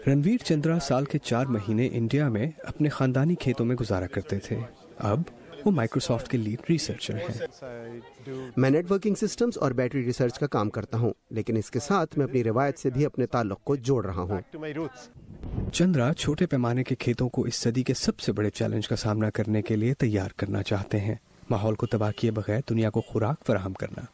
रणवीर चंद्रा साल के 4 महीने इंडिया में अपने खानदानी खेतों में गुजारा करते थे। अब वो माइक्रोसॉफ्ट के लीड रिसर्चर हैं। मैं नेटवर्किंग सिस्टम्स और बैटरी रिसर्च का काम करता हूं, लेकिन इसके साथ मैं अपनी रिवायत से भी अपने ताल्लुक को जोड़ रहा हूं। चंद्रा छोटे पैमाने के खेतों को इस सदी के सबसे बड़े चैलेंज का सामना करने के लिए तैयार करना चाहते हैं, माहौल को तबाह किए बगैर दुनिया को खुराक फराहम करना।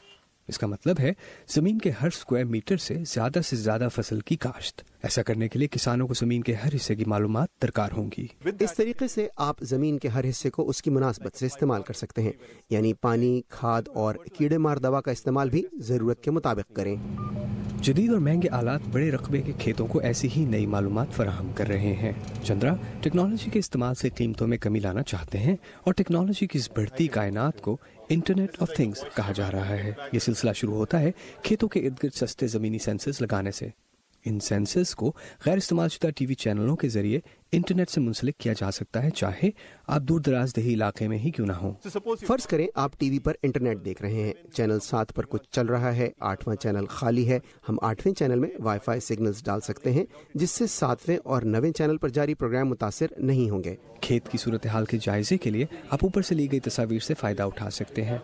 इसका मतलब है जमीन के हर स्क्वायर मीटर से ज्यादा फसल की काश्त। ऐसा करने के लिए किसानों को जमीन के हर हिस्से की मालूमात दरकार होंगी। इस तरीके से आप जमीन के हर हिस्से को उसकी मुनासबत से इस्तेमाल कर सकते हैं, यानी पानी, खाद और कीड़े मार दवा का इस्तेमाल भी जरूरत के मुताबिक करें। जदीद और महंगे आलात बड़े रकबे के खेतों को ऐसी ही नई मालूमात फराहम कर रहे हैं। चंद्रा टेक्नोलॉजी के इस्तेमाल से कीमतों में कमी लाना चाहते हैं और टेक्नोलॉजी की इस बढ़ती कायनात को इंटरनेट ऑफ थिंग्स कहा जा रहा है। ये सिलसिला शुरू होता है खेतों के इर्द गिर्द सस्ते ज़मीनी सेंसर्स लगाने से। इन सेंसर्स को गैर इस्तेमाल शुदा टीवी चैनलों के जरिए इंटरनेट से मुंसलिक किया जा सकता है, चाहे आप दूर दराज देही इलाके में ही क्यों ना हो। फर्ज करें आप टीवी पर इंटरनेट देख रहे हैं, चैनल 7 पर कुछ चल रहा है, 8वां चैनल खाली है। हम 8वें चैनल में वाईफाई सिग्नल्स डाल सकते हैं, जिससे 7वें और 9वें चैनल पर जारी प्रोग्राम मुतासिर नहीं होंगे। खेत की सूरत हाल के जायजे के लिए आप ऊपर से ली गई तस्वीर से फायदा उठा सकते हैं।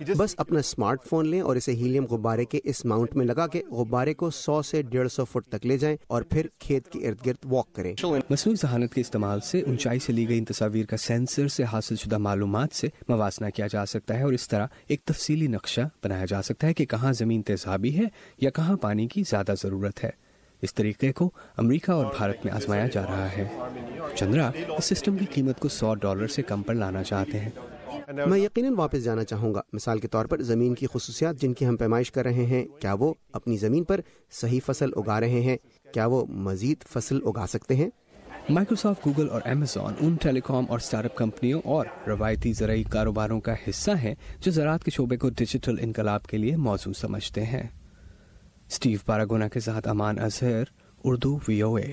बस अपना स्मार्टफोन लें और इसे हीलियम गुब्बारे के इस माउंट में लगा के गुब्बारे को 100 से 150 फुट तक ले जाएं और फिर खेत के इर्द गिर्द वॉक करें। मसनूई ज़हानत के इस्तेमाल से ऊंचाई से ली गई इन तस्वीर का सेंसर से हासिल शुदा मालूमात से मवाजना किया जा सकता है और इस तरह एक तफसीली नक्शा बनाया जा सकता है कि कहाँ ज़मीन तेज़ाबी है या कहाँ पानी की ज़्यादा ज़रूरत है। इस तरीके को अमेरिका और भारत में आजमाया जा रहा है। चंद्रा इस सिस्टम की कीमत को $100 से कम पर लाना चाहते हैं। मैं यकीनन वापस जाना चाहूँगा। मिसाल के तौर पर ज़मीन की खुसूसियात जिनकी हम पैमाइश कर रहे हैं, क्या वो अपनी ज़मीन पर सही फसल उगा रहे हैं? क्या वो मज़ीद फसल उगा सकते हैं? माइक्रोसॉफ्ट, गूगल और अमेज़न उन टेलीकॉम और स्टार्टअप कंपनियों और रवायती ज़राई कारोबारों का हिस्सा हैं जो ज़राअत के शोबे को डिजिटल इनकलाब के लिए मौजूद समझते हैं। स्टीव पारागोना के साथ अमान अजहर, उर्दू VOA।